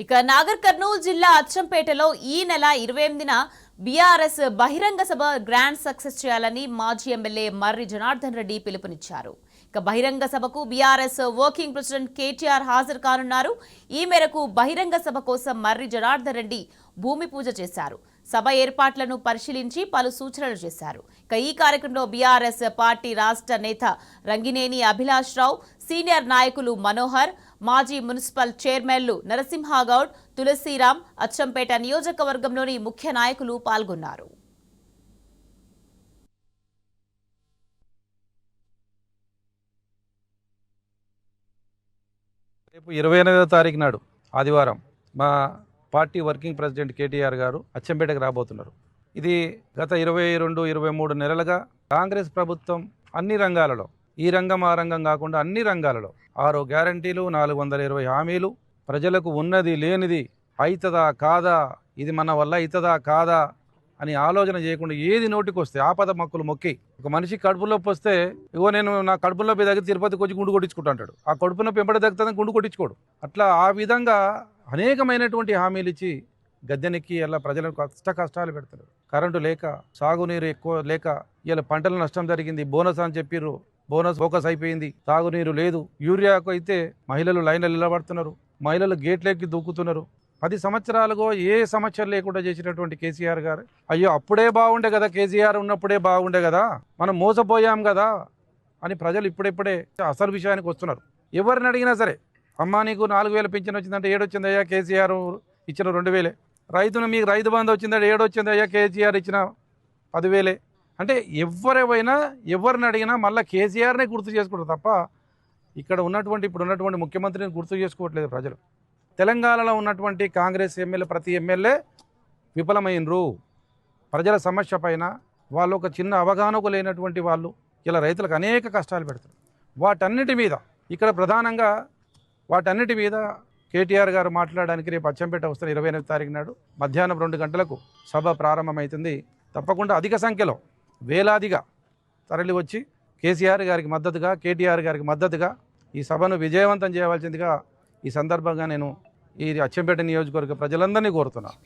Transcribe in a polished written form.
ఇక నాగర్ కర్నూలు జిల్లా అచ్చంపేటలో ఈ నెల 28న బీఆర్ఎస్ బహిరంగ సభ గ్రాండ్ సక్సెస్ చేయాలని మాజీ ఎమ్మెల్యే మర్రి జనార్దన్ రెడ్డి పిలుపునిచ్చారు. ఇక బహిరంగ సభకు బీఆర్ఎస్ వర్కింగ్ ప్రెసిడెంట్ కేటీఆర్ హాజరు కానున్నారు. ఈ మేరకు బహిరంగ సభ కోసం మర్రి జనార్దన్ రెడ్డి భూమి పూజ చేశారు. సభ ఏర్పాట్లను పరిశీలించి పలు సూచనలు చేశారు. ఇక ఈ కార్యక్రమంలో బీఆర్ఎస్ పార్టీ రాష్ట్ర నేత రంగినేని అభిలాష్ రావు, సీనియర్ నాయకులు మనోహర్, మాజీ మున్సిపల్ చైర్మన్లు నరసింహగౌడ్, తులసిరాం, అచ్చంపేట నియోజకవర్గంలోని ముఖ్య నాయకులు పాల్గొన్నారు. రేపు 28వ తారీఖు నాడు ఆదివారం మా పార్టీ వర్కింగ్ ప్రెసిడెంట్ కేటీఆర్ గారు అచ్చంపేటకు రాబోతున్నారు. ఇది గత 22-23 నెలలుగా కాంగ్రెస్ ప్రభుత్వం అన్ని రంగాలలో, ఈ రంగం ఆ రంగం కాకుండా అన్ని రంగాలలో 6 గ్యారంటీలు, 420 హామీలు, ప్రజలకు ఉన్నది లేనిది అవుతుందా కాదా, ఇది మన వల్ల అవుతుందా కాదా అని ఆలోచన చేయకుండా ఏది నోటికి వస్తే ఆపద మొక్కులు మొక్కి, ఒక మనిషి కడుపు నొప్పి వస్తే ఇగో నేను నా కడుపు నొప్పి దగ్గర తిరుపతికి వచ్చి గుండు కొట్టించుకుంటా అంటాడు. ఆ కడుపు నొప్పి ఎంపటి దగ్గర గుండు కొట్టించుకోడు. అట్లా ఆ విధంగా అనేకమైనటువంటి హామీలు ఇచ్చి గద్దెనెక్కి అలా ప్రజలకు కష్టాలు పెడతారు. కరెంటు లేక, సాగునీరు ఎక్కువ లేక ఇలా పంటల నష్టం జరిగింది. బోనస్ అని చెప్పిర్రు, బోనస్ ఫోకస్ అయిపోయింది. తాగునీరు లేదు. యూరియాకు అయితే మహిళలు లైన్లు నిలబడుతున్నారు, మహిళలు గేట్లెక్కి దూకుతున్నారు. 10 సంవత్సరాలుగో ఏ సమస్యలు లేకుండా చేసినటువంటి కేసీఆర్ గారు, అయ్యో అప్పుడే బాగుండే కదా, కేసీఆర్ ఉన్నప్పుడే బాగుండే కదా, మనం మోసపోయాం కదా అని ప్రజలు ఇప్పుడిప్పుడే అసలు విషయానికి వస్తున్నారు. ఎవరిని అడిగినా సరే, అమ్మా నీకు 4000 పింఛన్ వచ్చిందంటే ఏడొచ్చిందయ్యా కేసీఆర్ ఇచ్చిన 2000. రైతును మీకు రైతు బంధు వచ్చిందంటే ఏడొచ్చిందయ్యా కేసీఆర్ ఇచ్చిన 10,000. అంటే ఎవరిని అడిగినా మళ్ళీ కేసీఆర్నే గుర్తు చేసుకుంటారు తప్ప ఇక్కడ ఇప్పుడు ఉన్నటువంటి ముఖ్యమంత్రిని గుర్తు చేసుకోవట్లేదు ప్రజలు. తెలంగాణలో ఉన్నటువంటి కాంగ్రెస్ ఎమ్మెల్యే ప్రతి ఎమ్మెల్యే విఫలమైనరు. ప్రజల సమస్య పైన వాళ్ళు ఒక చిన్న అవగాహనకు లేనటువంటి వాళ్ళు ఇలా రైతులకు అనేక కష్టాలు పెడతారు. వాటన్నిటి మీద ఇక్కడ ప్రధానంగా కేటీఆర్ గారు మాట్లాడడానికి రేపు అచ్చంపేట వస్తున్న 28వ తారీఖు నాడు మధ్యాహ్నం 2 గంటలకు సభ ప్రారంభమవుతుంది. తప్పకుండా అధిక సంఖ్యలో వేలాదిగా తరలి వచ్చి కేసీఆర్ గారికి మద్దతుగా, కేటీఆర్ గారికి మద్దతుగా ఈ సభను విజయవంతం చేయవలసిందిగా ఈ సందర్భంగా నేను ఈ అచ్చంపేట నియోజకవర్గ ప్రజలందరినీ కోరుతున్నాను.